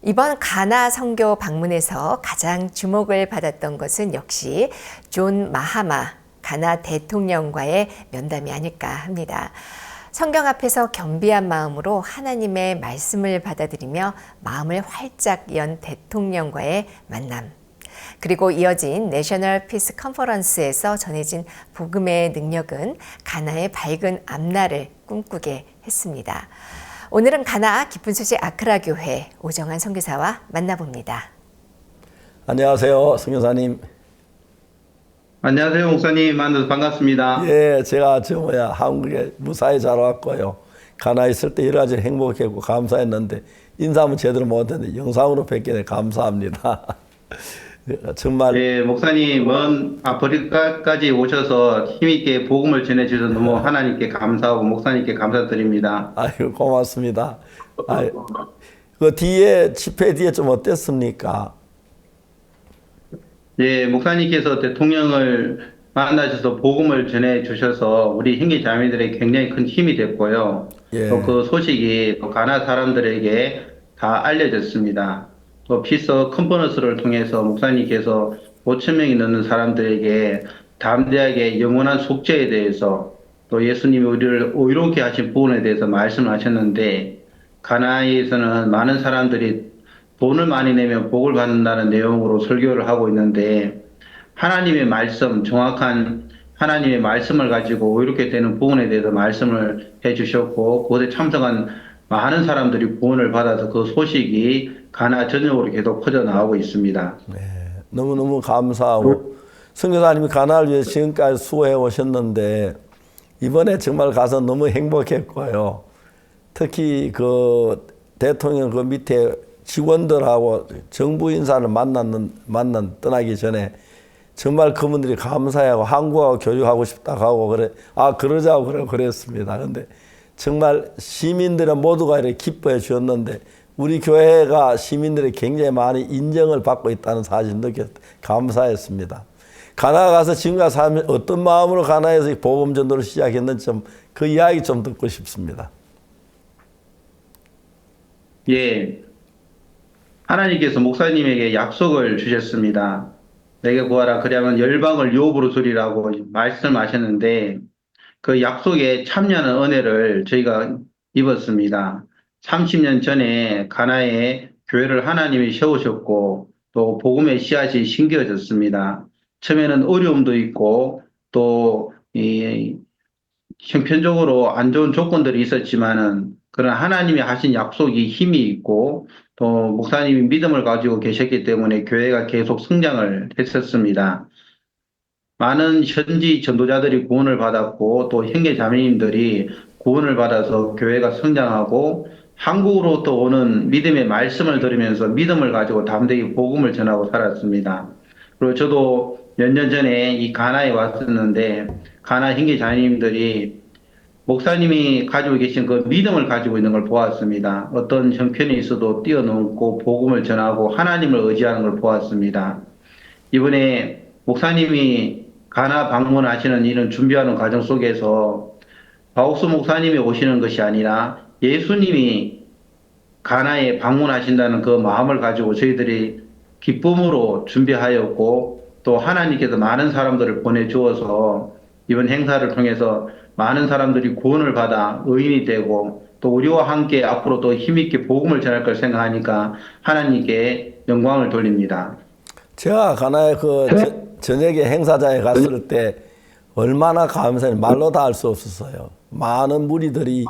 이번 가나 선교 방문에서 가장 주목을 받았던 것은 역시 존 마하마 가나 대통령과의 면담이 아닐까 합니다. 성경 앞에서 겸비한 마음으로 하나님의 말씀을 받아들이며 마음을 활짝 연 대통령과의 만남. 그리고 이어진 내셔널 피스 컨퍼런스에서 전해진 복음의 능력은 가나의 밝은 앞날을 꿈꾸게 했습니다. 오늘은 가나 기쁜 소식 아크라 교회 오정환 선교사와 만나봅니다. 안녕하세요, 선교사님. 안녕하세요, 목사님. 만나서 반갑습니다. 예, 제가 한국에 무사히 잘 왔고요. 가나에 있을 때 여러 가지 행복했고 감사했는데 인사는 제대로 못했는데 영상으로 뵙게 돼 감사합니다. 정말. 네, 목사님 먼 아프리카까지 오셔서 힘있게 복음을 전해주셔서 너무 하나님께 감사하고 목사님께 감사드립니다. 아유, 고맙습니다. 그 뒤에 집회 뒤에 좀 어땠습니까? 예, 목사님께서 대통령을 만나셔서 복음을 전해주셔서 우리 형제 자매들에게 굉장히 큰 힘이 됐고요. 예. 또 그 소식이 또 가나 사람들에게 다 알려졌습니다. 또 피스 컨퍼런스를 통해서 목사님께서 5천 명이 넘는 사람들에게 담대하게 영원한 속죄에 대해서 또 예수님이 우리를 의롭게 하신 부분에 대해서 말씀하셨는데 가나에서는 많은 사람들이 돈을 많이 내면 복을 받는다는 내용으로 설교를 하고 있는데 하나님의 말씀, 정확한 하나님의 말씀을 가지고 의롭게 되는 부분에 대해서 말씀을 해주셨고 그것에 참석한 많은 사람들이 구원을 받아서 그 소식이 가나 전역으로 계속 퍼져나오고 있습니다. 네, 너무너무 감사하고 선교사님이 가나를 위해 지금까지 수고해 오셨는데 이번에 정말 가서 너무 행복했고요. 특히 그 대통령 그 밑에 직원들하고 정부 인사를 떠나기 전에 정말 그분들이 감사하고 한국하고 교류하고 싶다고 하고 그러자고 그랬습니다. 근데 정말 시민들은 모두가 이렇게 기뻐해 주었는데 우리 교회가 시민들이 굉장히 많이 인정을 받고 있다는 사실을 느껴 감사했습니다. 가나 가서 지금까지 살면 어떤 마음으로 가나에서 복음 전도를 시작했는지 그 이야기 좀 듣고 싶습니다. 예. 하나님께서 목사님에게 약속을 주셨습니다. 내게 구하라 그러면 열방을 유업으로 주리라고 말씀하셨는데 그 약속에 참여하는 은혜를 저희가 입었습니다. 30년 전에 가나에 교회를 하나님이 세우셨고 또 복음의 씨앗이 심겨졌습니다. 처음에는 어려움도 있고 또 형편적으로 안 좋은 조건들이 있었지만은 그런 하나님이 하신 약속이 힘이 있고 또 목사님이 믿음을 가지고 계셨기 때문에 교회가 계속 성장을 했었습니다. 많은 현지 전도자들이 구원을 받았고 또 형제 자매님들이 구원을 받아서 교회가 성장하고 한국으로부터 오는 믿음의 말씀을 들으면서 믿음을 가지고 담대히 복음을 전하고 살았습니다. 그리고 저도 몇 년 전에 이 가나에 왔었는데 가나 형제 자매님들이 목사님이 가지고 계신 그 믿음을 가지고 있는 걸 보았습니다. 어떤 형편이 있어도 뛰어넘고 복음을 전하고 하나님을 의지하는 걸 보았습니다. 이번에 목사님이 가나 방문하시는 이런 준비하는 과정 속에서 바옥수 목사님이 오시는 것이 아니라 예수님이 가나에 방문하신다는 그 마음을 가지고 저희들이 기쁨으로 준비하였고 또 하나님께서 많은 사람들을 보내주어서 이번 행사를 통해서 많은 사람들이 구원을 받아 의인이 되고 또 우리와 함께 앞으로 더 힘있게 복음을 전할 걸 생각하니까 하나님께 영광을 돌립니다. 제가 가나에 저녁에 행사장에 갔을 때 얼마나 감사했는지 말로 다 할 수 없었어요. 많은 무리들이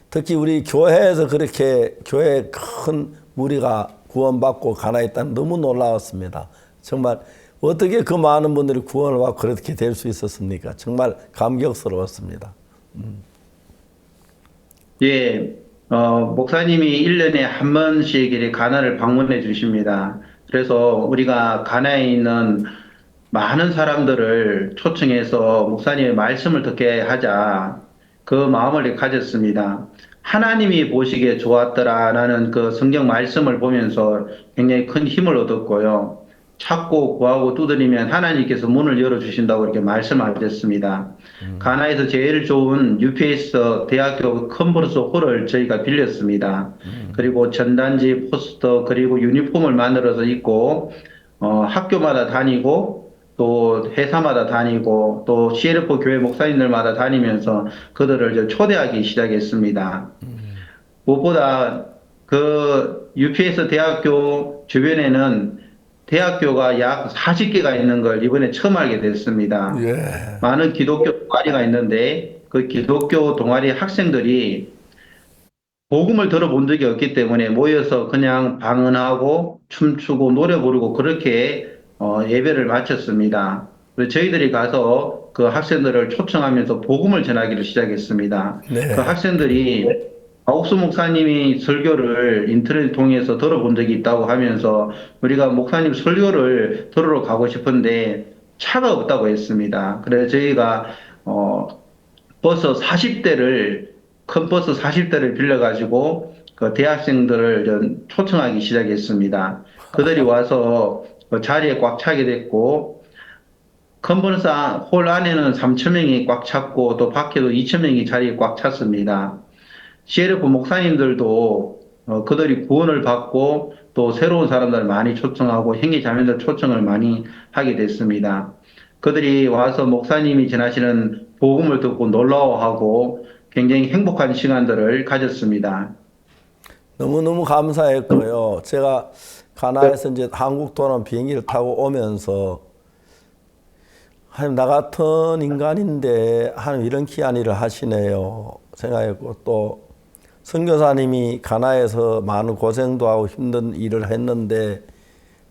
특히 우리 교회에서 그렇게 교회에 큰 무리가 구원받고 가나에 있다는 너무 놀라웠습니다. 정말 어떻게 그 많은 분들이 구원을 받고 그렇게 될 수 있었습니까? 정말 감격스러웠습니다. 예, 목사님이 1년에 한 번씩 이렇게 가나를 방문해 주십니다. 그래서 우리가 가나에 있는 많은 사람들을 초청해서 목사님의 말씀을 듣게 하자 그 마음을 가졌습니다. 하나님이 보시기에 좋았더라라는 그 성경 말씀을 보면서 굉장히 큰 힘을 얻었고요. 찾고 구하고 두드리면 하나님께서 문을 열어주신다고 이렇게 말씀하셨습니다. 가나에서 제일 좋은 UPS 대학교 컨퍼런스 홀을 저희가 빌렸습니다. 그리고 전단지, 포스터, 그리고 유니폼을 만들어서 입고, 학교마다 다니고, 또 회사마다 다니고, 또 CLF 교회 목사님들마다 다니면서 그들을 이제 초대하기 시작했습니다. 무엇보다 그 UPS 대학교 주변에는 대학교가 약 40개가 있는 걸 이번에 처음 알게 됐습니다. 예. 많은 기독교 동아리가 있는데 그 기독교 동아리 학생들이 복음을 들어본 적이 없기 때문에 모여서 그냥 방언하고 춤추고 노래 부르고 그렇게 예배를 마쳤습니다. 그래서 저희들이 가서 그 학생들을 초청하면서 복음을 전하기를 시작했습니다. 그 네. 학생들이 아욱수 목사님이 설교를 인터넷 통해서 들어본 적이 있다고 하면서 우리가 목사님 설교를 들으러 가고 싶은데 차가 없다고 했습니다. 그래서 저희가 버스 40대를 큰 버스 40대를 빌려가지고 그 대학생들을 초청하기 시작했습니다. 그들이 와서 그 자리에 꽉 차게 됐고 컨퍼런스 홀 안에는 3천 명이 꽉 찼고 또 밖에도 2천 명이 자리에 꽉 찼습니다. CLF 목사님들도 그들이 구원을 받고 또 새로운 사람들을 많이 초청하고 형제 자매들 초청을 많이 하게 됐습니다. 그들이 와서 목사님이 전하시는 복음을 듣고 놀라워하고 굉장히 행복한 시간들을 가졌습니다. 너무너무 감사했고요. 제가 가나에서 이제 한국 돌아온 비행기를 타고 오면서 하나님 나 같은 인간인데 하나님 이런 귀한 일을 하시네요 생각했고 또 선교사님이 가나에서 많은 고생도 하고 힘든 일을 했는데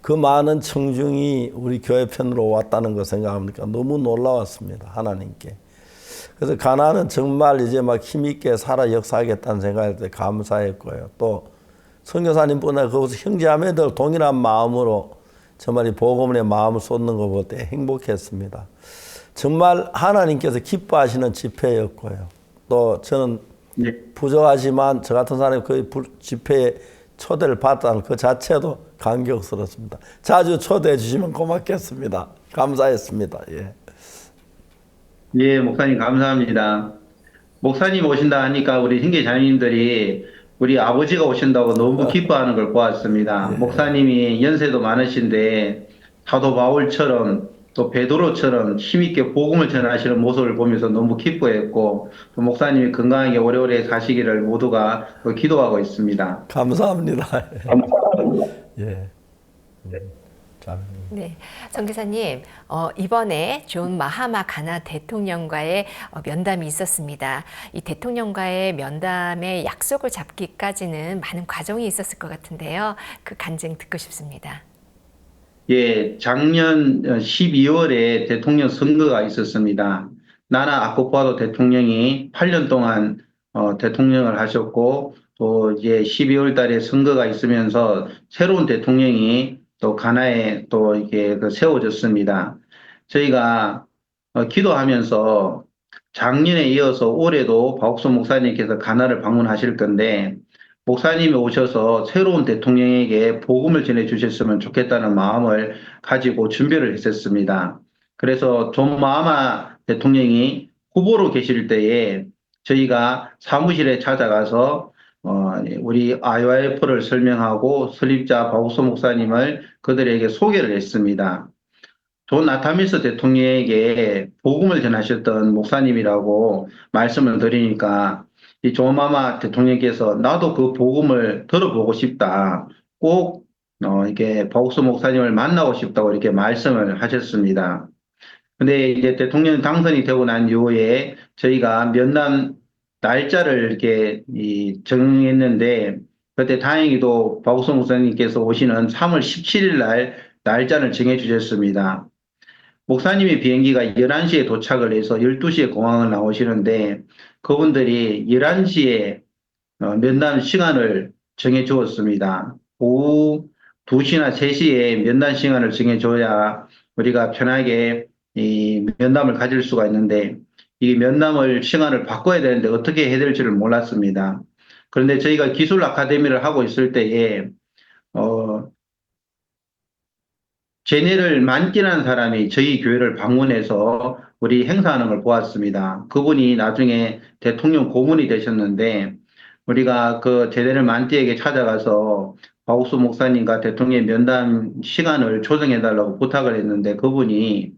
그 많은 청중이 우리 교회 편으로 왔다는 거 생각하니까 너무 놀라웠습니다. 하나님께. 그래서 가나는 정말 이제 막 힘있게 살아 역사하겠다는 생각할 때 감사했고요. 또 선교사님뿐만 아니라 거기서 형제자매들 동일한 마음으로 정말 이 복음의 마음을 쏟는 거 볼 때 행복했습니다. 정말 하나님께서 기뻐하시는 집회였고요. 또 저는 네. 부족하지만 저 같은 사람이 그 집회에 초대를 받았다는 그 자체도 감격스럽습니다. 자주 초대해 주시면 고맙겠습니다. 감사했습니다. 예. 예, 목사님 감사합니다. 목사님 오신다 하니까 우리 형제 자매님들이 우리 아버지가 오신다고 너무 기뻐하는 걸 보았습니다. 목사님이 연세도 많으신데 사도 바울처럼 또 베드로처럼 힘있게 복음을 전하시는 모습을 보면서 너무 기뻐했고 또 목사님이 건강하게 오래오래 사시기를 모두가 기도하고 있습니다. 감사합니다. 예. 참. 네, 선교사님, 이번에 존 마하마 가나 대통령과의 면담이 있었습니다. 이 대통령과의 면담의 약속을 잡기까지는 많은 과정이 있었을 것 같은데요. 그 간증 듣고 싶습니다. 예, 작년 12월에 대통령 선거가 있었습니다. 나나 아쿠파도 대통령이 8년 동안 대통령을 하셨고 또 이제 12월 달에 선거가 있으면서 새로운 대통령이 또 가나에 또 이게 세워졌습니다. 저희가 기도하면서 작년에 이어서 올해도 박옥수 목사님께서 가나를 방문하실 건데 목사님이 오셔서 새로운 대통령에게 복음을 전해 주셨으면 좋겠다는 마음을 가지고 준비를 했었습니다. 그래서 존 마하마 대통령이 후보로 계실 때에 저희가 사무실에 찾아가서 우리 IYF를 설명하고 설립자 박옥수 목사님을 그들에게 소개를 했습니다. 존 나타밀스 대통령에게 복음을 전하셨던 목사님이라고 말씀을 드리니까 이 조마마 대통령께서 나도 그 복음을 들어보고 싶다. 꼭 이게 박옥수 목사님을 만나고 싶다고 이렇게 말씀을 하셨습니다. 근데 이제 대통령 당선이 되고 난 이후에 저희가 면담 날짜를 이렇게 정했는데 그때 다행히도 박옥수 목사님께서 오시는 3월 17일 날 날짜를 정해 주셨습니다. 목사님이 비행기가 11시에 도착을 해서 12시에 공항을 나오시는데 그분들이 11시에 면담 시간을 정해 주었습니다. 오후 2시나 3시에 면담 시간을 정해 줘야 우리가 편하게 이 면담을 가질 수가 있는데 이 면담을 시간을 바꿔야 되는데 어떻게 해야 될지를 몰랐습니다. 그런데 저희가 기술 아카데미를 하고 있을 때에 제네를 만기는 사람이 저희 교회를 방문해서 우리 행사하는 걸 보았습니다. 그분이 나중에 대통령 고문이 되셨는데 우리가 그 제네를 만띠에게 찾아가서 박옥수 목사님과 대통령 면담 시간을 조정해달라고 부탁을 했는데 그분이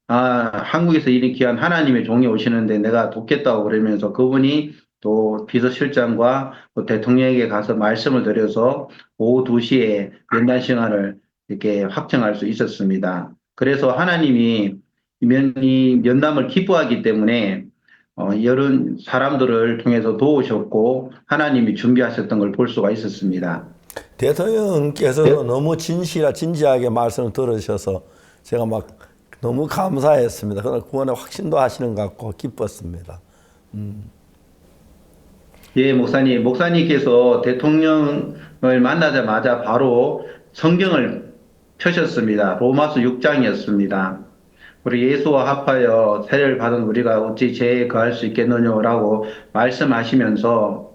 한국에서 이리 귀한 하나님의 종이 오시는데 내가 돕겠다고 그러면서 그분이 또 비서실장과 또 대통령에게 가서 말씀을 드려서 오후 2시에 면담 시간을 이렇게 확정할 수 있었습니다. 그래서 하나님이 이 면담을 기뻐하기 때문에 여러 사람들을 통해서 도우셨고 하나님이 준비하셨던 걸 볼 수가 있었습니다. 대통령께서도 너무 진지하게 말씀을 들으셔서 제가 막 너무 감사했습니다. 그러나 구원의 확신도 하시는 것 같고 기뻤습니다. 예, 목사님께서 대통령을 만나자마자 바로 성경을 펴셨습니다. 로마서 6장이었습니다. 우리 예수와 합하여 세례를 받은 우리가 어찌 죄에 거할 수 있겠느냐라고 말씀하시면서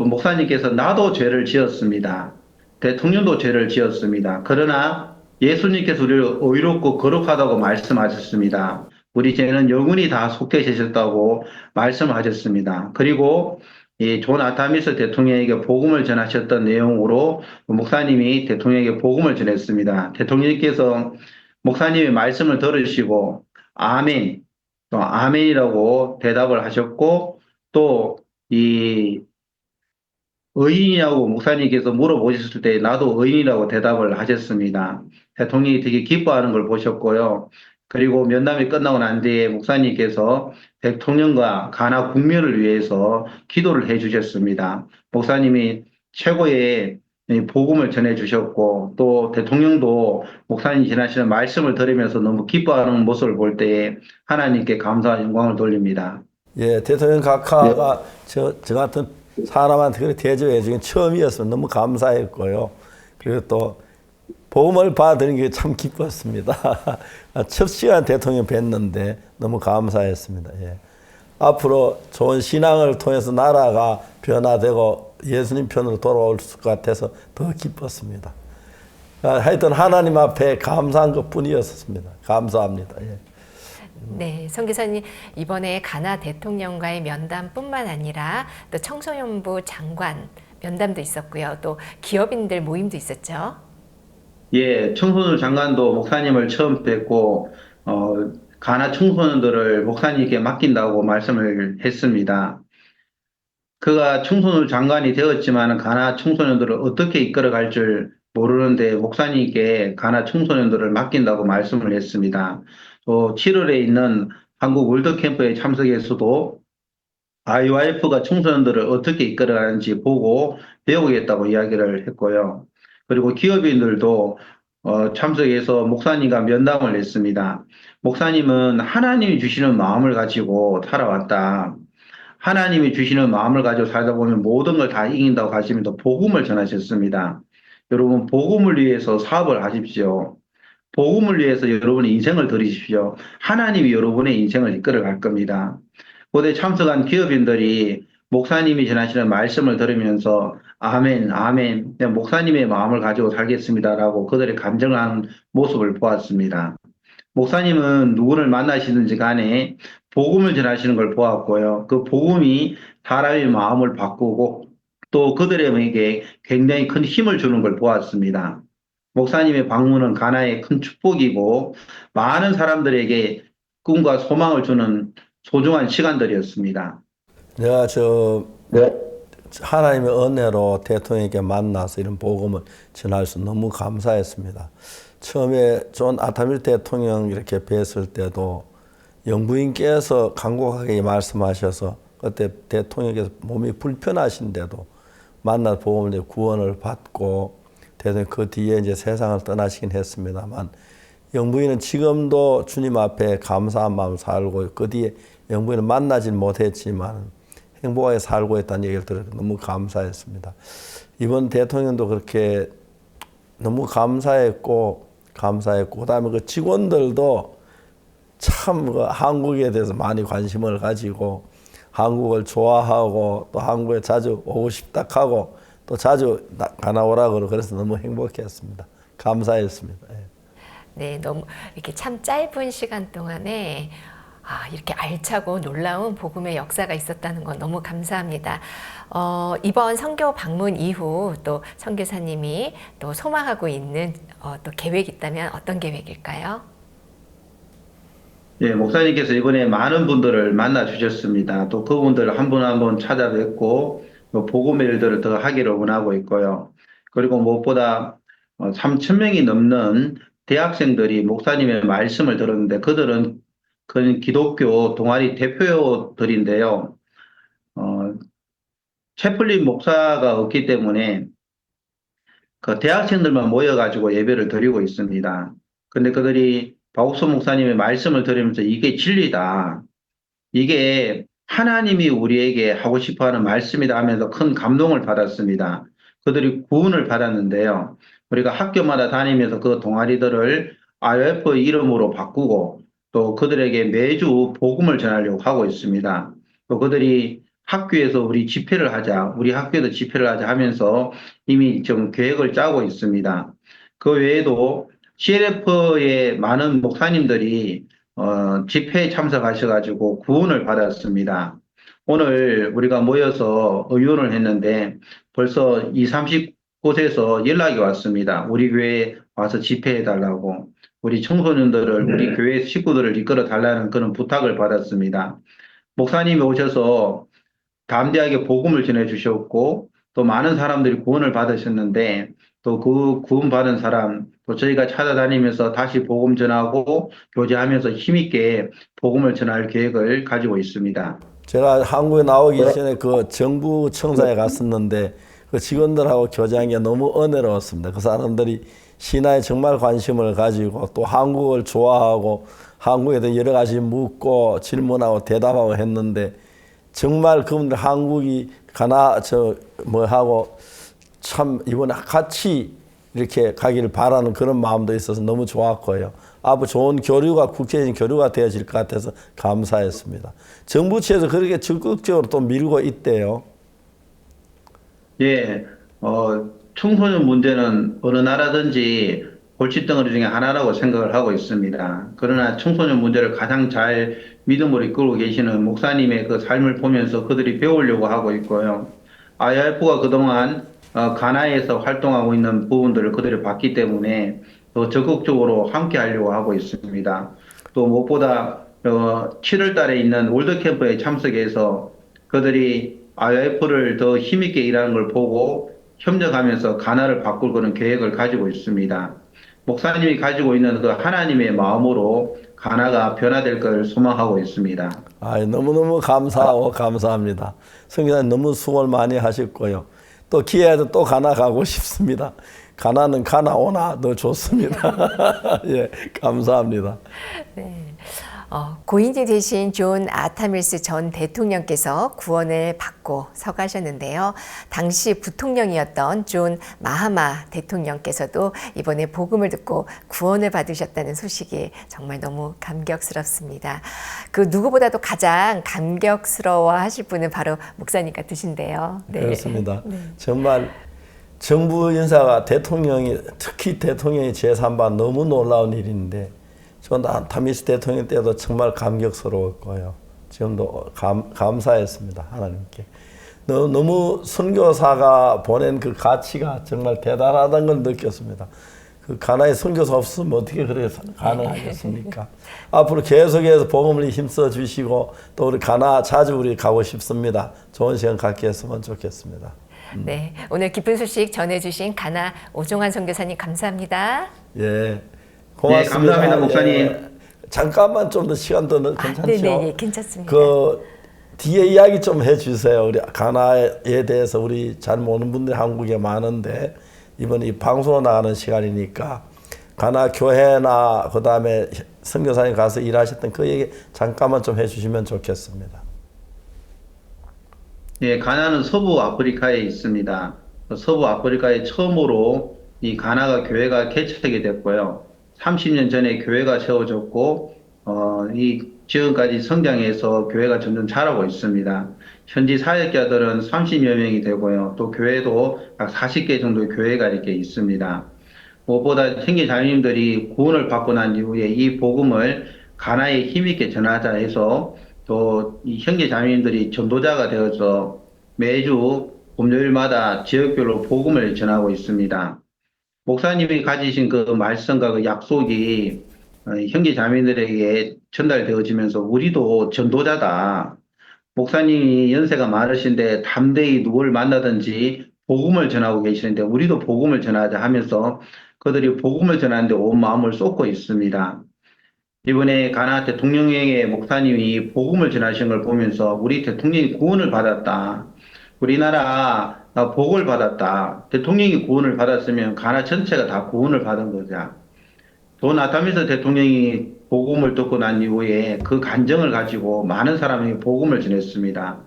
목사님께서 나도 죄를 지었습니다. 대통령도 죄를 지었습니다. 그러나 예수님께서 우리를 의롭고 거룩하다고 말씀하셨습니다. 우리 죄는 영원히 다 속죄하셨다고 말씀하셨습니다. 그리고 이 존 아타미스 대통령에게 복음을 전하셨던 내용으로 목사님이 대통령에게 복음을 전했습니다. 대통령께서 목사님의 말씀을 들으시고 아멘, 또 아멘이라고 대답을 하셨고 또 이 의인이라고 목사님께서 물어보셨을 때 나도 의인이라고 대답을 하셨습니다. 대통령이 되게 기뻐하는 걸 보셨고요. 그리고 면담이 끝나고 난 뒤에 목사님께서 대통령과 가나 국면을 위해서 기도를 해 주셨습니다. 목사님이 최고의 복음을 전해 주셨고 또 대통령도 목사님이 전하시는 말씀을 들으면서 너무 기뻐하는 모습을 볼 때에 하나님께 감사와 영광을 돌립니다. 예, 대통령 각하가 저 같은 사람한테 그렇게 대접해 주긴 처음이었어요. 너무 감사했고요. 그리고 또 복음을 받은 게 참 기뻤습니다. 첫 시간 대통령 뵀는데 너무 감사했습니다. 예. 앞으로 좋은 신앙을 통해서 나라가 변화되고 예수님 편으로 돌아올 것 같아서 더 기뻤습니다. 하여튼 하나님 앞에 감사한 것 뿐이었습니다. 감사합니다. 예. 네, 선교사님 이번에 가나 대통령과의 면담뿐만 아니라 또 청소년부 장관 면담도 있었고요. 또 기업인들 모임도 있었죠. 예, 청소년 장관도 목사님을 처음 뵙고 가나 청소년들을 목사님께 맡긴다고 말씀을 했습니다. 그가 청소년 장관이 되었지만 가나 청소년들을 어떻게 이끌어갈 줄 모르는데 목사님께 가나 청소년들을 맡긴다고 말씀을 했습니다. 또 7월에 있는 한국 월드캠프에 참석해서도 IYF가 청소년들을 어떻게 이끌어가는지 보고 배우겠다고 이야기를 했고요. 그리고 기업인들도 참석해서 목사님과 면담을 했습니다. 목사님은 하나님이 주시는 마음을 가지고 살아왔다. 하나님이 주시는 마음을 가지고 살다 보면 모든 걸 다 이긴다고 하시면서 복음을 전하셨습니다. 여러분 복음을 위해서 사업을 하십시오. 복음을 위해서 여러분의 인생을 드리십시오. 하나님이 여러분의 인생을 이끌어갈 겁니다. 그때 참석한 기업인들이 목사님이 전하시는 말씀을 들으면서 아멘, 아멘, 목사님의 마음을 가지고 살겠습니다라고 그들의 감정하는 모습을 보았습니다. 목사님은 누구를 만나시든지 간에 복음을 전하시는 걸 보았고요. 그 복음이 사람의 마음을 바꾸고 또 그들에게 굉장히 큰 힘을 주는 걸 보았습니다. 목사님의 방문은 가나의 큰 축복이고 많은 사람들에게 꿈과 소망을 주는 소중한 시간들이었습니다. 내가 하나님의 은혜로 대통령에게 만나서 이런 복음을 전할 수 너무 감사했습니다. 처음에 존 아타밀 대통령 이렇게 뵀을 때도 영부인께서 간곡하게 말씀하셔서 그때 대통령께서 몸이 불편하신데도 만나 복음을 구원을 받고 대통령 그 뒤에 이제 세상을 떠나시긴 했습니다만 영부인은 지금도 주님 앞에 감사한 마음 살고 그 뒤에 영부인은 만나진 못했지만 행복하게 살고 있다는 얘기를 들어서 너무 감사했습니다. 이번 대통령도 그렇게 너무 감사했고 그다음에 그 직원들도 참 그 한국에 대해서 많이 관심을 가지고 한국을 좋아하고 또 한국에 자주 오고 싶다 하고 또 자주 가나오라 그러고 그래서 너무 행복했습니다. 감사했습니다. 예. 네, 너무 이렇게 참 짧은 시간 동안에 이렇게 알차고 놀라운 복음의 역사가 있었다는 건 너무 감사합니다. 이번 선교 방문 이후 또 선교사님이 또 소망하고 있는 또 계획이 있다면 어떤 계획일까요? 예, 목사님께서 이번에 많은 분들을 만나 주셨습니다. 또 그분들 한 분 한 분 찾아뵙고 또 복음의 일들을 더 하기를 원하고 있고요. 그리고 무엇보다 3천 명이 넘는 대학생들이 목사님의 말씀을 들었는데 그들은 그 기독교 동아리 대표들인데요. 어, 채플린 목사가 없기 때문에 그 대학생들만 모여가지고 예배를 드리고 있습니다. 근데 그들이 박옥수 목사님의 말씀을 들으면서 이게 진리다. 이게 하나님이 우리에게 하고 싶어 하는 말씀이다 하면서 큰 감동을 받았습니다. 그들이 구원을 받았는데요. 우리가 학교마다 다니면서 그 동아리들을 RF 이름으로 바꾸고 또 그들에게 매주 복음을 전하려고 하고 있습니다. 또 그들이 학교에서 우리 집회를 하자, 우리 학교에도 집회를 하자 하면서 이미 좀 계획을 짜고 있습니다. 그 외에도 CLF의 많은 목사님들이 집회에 참석하셔가지고 구원을 받았습니다. 오늘 우리가 모여서 의논을 했는데 벌써 20, 30곳에서 연락이 왔습니다. 우리 교회에 와서 집회해달라고. 우리 청소년들을, 우리 교회 식구들을 이끌어 달라는 그런 부탁을 받았습니다. 목사님이 오셔서 담대하게 복음을 전해주셨고 또 많은 사람들이 구원을 받으셨는데 또 그 구원받은 사람 또 저희가 찾아다니면서 다시 복음 전하고 교제하면서 힘있게 복음을 전할 계획을 가지고 있습니다. 제가 한국에 나오기 전에 그 정부 청사에 갔었는데 그 직원들하고 교제한 게 너무 은혜로웠습니다. 그 사람들이 신화에 정말 관심을 가지고 또 한국을 좋아하고 한국에 대해 여러 가지 묻고 질문하고 대답하고 했는데 정말 그분들 한국이 하고 참 이번에 같이 이렇게 가기를 바라는 그런 마음도 있어서 너무 좋았고요. 앞으로 좋은 교류가 국제적인 교류가 되어질 것 같아서 감사했습니다. 정부 측에서 그렇게 적극적으로 또 밀고 있대요. 예, 청소년 문제는 어느 나라든지 골칫덩어리 중에 하나라고 생각을 하고 있습니다. 그러나 청소년 문제를 가장 잘 믿음으로 이끌고 계시는 목사님의 그 삶을 보면서 그들이 배우려고 하고 있고요. IRF가 그동안 가나에서 활동하고 있는 부분들을 그들이 봤기 때문에 더 적극적으로 함께 하려고 하고 있습니다. 또 무엇보다 7월 달에 있는 월드캠프에 참석해서 그들이 IF를 더 힘있게 일하는 걸 보고 협력하면서 가나를 바꿀 그런 계획을 가지고 있습니다. 목사님이 가지고 있는 그 하나님의 마음으로 가나가 변화될 것을 소망하고 있습니다. 너무너무 감사하고 감사합니다. 성교사님 너무 수고를 많이 하셨고요. 또 기회에도 또 가나 가고 싶습니다. 가나는 가나 오나 더 좋습니다. 예, 감사합니다. 네. 고인이 되신 존 아타밀스 전 대통령께서 구원을 받고 서가셨는데요. 당시 부통령이었던 존 마하마 대통령께서도 이번에 복음을 듣고 구원을 받으셨다는 소식이 정말 너무 감격스럽습니다. 그 누구보다도 가장 감격스러워 하실 분은 바로 목사님 같으신데요. 네. 그렇습니다. 네. 정말 정부 인사가 특히 대통령이 제3반 너무 놀라운 일인데 전 아타밀스 대통령 때도 정말 감격스러웠고요. 지금도 감사했습니다. 하나님께. 너무 선교사가 보낸 그 가치가 정말 대단하다는 걸 느꼈습니다. 그 가나에 선교사 없으면 어떻게 그렇게 가능하겠습니까? 앞으로 계속해서 복음을 힘써 주시고 또 우리 가나 자주 우리 가고 싶습니다. 좋은 시간 갖게 했으면 좋겠습니다. 네, 오늘 기쁜 소식 전해주신 가나 오종환 선교사님 감사합니다. 예. 고맙습니다. 네, 감사합니다, 목사님. 예, 잠깐만 좀 더 시간 더 괜찮죠? 네, 괜찮습니다. 그 뒤에 이야기 좀 해주세요. 우리 가나에 대해서 우리 잘 모르는 분들이 한국에 많은데 이번 이 방송으로 나가는 시간이니까 가나 교회나 그 다음에 선교사님 가서 일하셨던 그 얘기 잠깐만 좀 해주시면 좋겠습니다. 예, 가나는 서부 아프리카에 있습니다. 서부 아프리카에 처음으로 이 가나가 교회가 개척이 됐고요. 30년 전에 교회가 세워졌고, 이 지금까지 성장해서 교회가 점점 자라고 있습니다. 현지 사역자들은 30여 명이 되고요. 또 교회도 약 40개 정도의 교회가 이렇게 있습니다. 무엇보다 형제 자매님들이 구원을 받고 난 이후에 이 복음을 가나에 힘있게 전하자 해서 또 이 형제 자매님들이 전도자가 되어서 매주 금요일마다 지역별로 복음을 전하고 있습니다. 목사님이 가지신 그 말씀과 그 약속이 형제 자매들에게 전달되어지면서 우리도 전도자다. 목사님이 연세가 많으신데 담대히 누구를 만나든지 복음을 전하고 계시는데 우리도 복음을 전하자 하면서 그들이 복음을 전하는데 온 마음을 쏟고 있습니다. 이번에 가나 대통령에게 목사님이 복음을 전하신 걸 보면서 우리 대통령이 구원을 받았다. 우리나라 복을 받았다. 대통령이 구원을 받았으면 가나 전체가 다 구원을 받은 거죠. 도 나타면서 대통령이 복음을 듣고 난 이후에 그 간정을 가지고 많은 사람에게 복음을 전했습니다.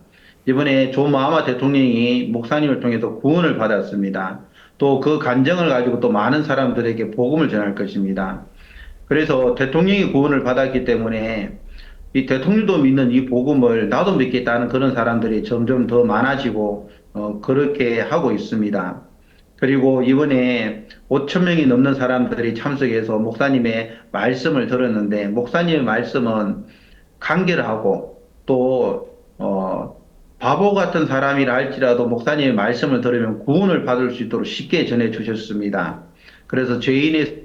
이번에 존 마하마 대통령이 목사님을 통해서 구원을 받았습니다. 또 그 간정을 가지고 또 많은 사람들에게 복음을 전할 것입니다. 그래서 대통령이 구원을 받았기 때문에 이 대통령도 믿는 이 복음을 나도 믿겠다는 그런 사람들이 점점 더 많아지고 그렇게 하고 있습니다. 그리고 이번에 5천 명이 넘는 사람들이 참석해서 목사님의 말씀을 들었는데 목사님의 말씀은 간결하고 또 바보 같은 사람이라 할지라도 목사님의 말씀을 들으면 구원을 받을 수 있도록 쉽게 전해 주셨습니다. 그래서 죄인의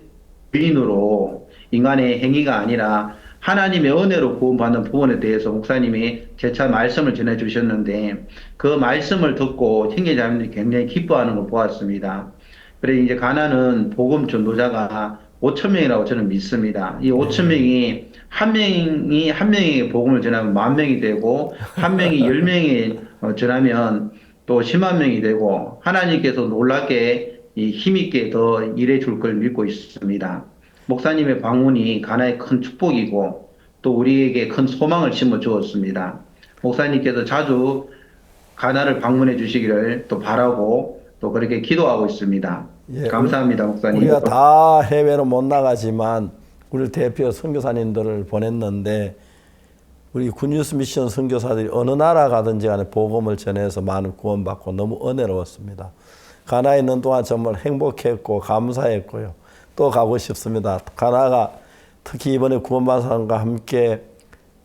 주인으로 인간의 행위가 아니라 하나님의 은혜로 구원받는 부분에 대해서 목사님이 재차 말씀을 전해 주셨는데 그 말씀을 듣고 형제자매들이 굉장히 기뻐하는 걸 보았습니다. 그래 이제 가나는 복음 전도자가 5천 명이라고 저는 믿습니다. 이 5천 명이 한 명에게 복음을 전하면 10,000명이 되고 한 명이 10명에 전하면 또 10만 명이 되고 하나님께서 놀랍게 힘있게 더 일해 줄 걸 믿고 있습니다. 목사님의 방문이 가나의 큰 축복이고 또 우리에게 큰 소망을 심어 주었습니다. 목사님께서 자주 가나를 방문해 주시기를 또 바라고 또 그렇게 기도하고 있습니다. 예, 감사합니다, 목사님. 우리가 다 해외로 못 나가지만 우리 대표 선교사님들을 보냈는데 우리 굿뉴스 미션 선교사들이 어느 나라 가든지 간에 복음을 전해서 많은 구원받고 너무 은혜로웠습니다. 가나에 있는 동안 정말 행복했고 감사했고요. 또 가고 싶습니다. 가나가 특히 이번에 구원받은 사람과 함께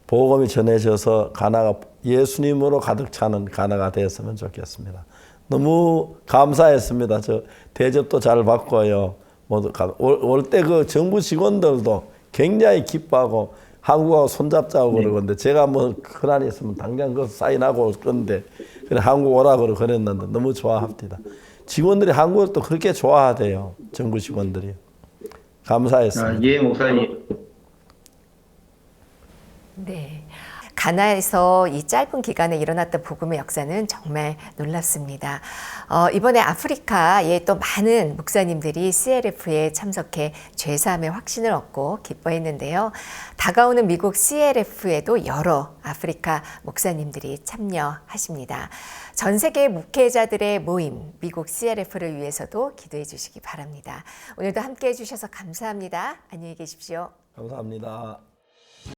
복음이 전해져서 가나가 예수님으로 가득 차는 가나가 되었으면 좋겠습니다. 너무 감사했습니다. 저 대접도 잘 받고요. 모두 올 때 그 정부 직원들도 굉장히 기뻐하고 한국하고 손잡자고 그러는데 제가 뭐 그날 있으면 당장 그 사인하고 그런데 그래 한국 오라 그랬는데 너무 좋아합니다. 직원들이 한국을 또 그렇게 좋아하대요. 정부 직원들이. 감사했습니다. 예, 목사님. 네. 가나에서 이 짧은 기간에 일어났던 복음의 역사는 정말 놀랍습니다. 이번에 아프리카에 또 많은 목사님들이 CLF에 참석해 죄사함의 확신을 얻고 기뻐했는데요. 다가오는 미국 CLF에도 여러 아프리카 목사님들이 참여하십니다. 전 세계 목회자들의 모임, 미국 CLF를 위해서도 기도해 주시기 바랍니다. 오늘도 함께해 주셔서 감사합니다. 안녕히 계십시오. 감사합니다.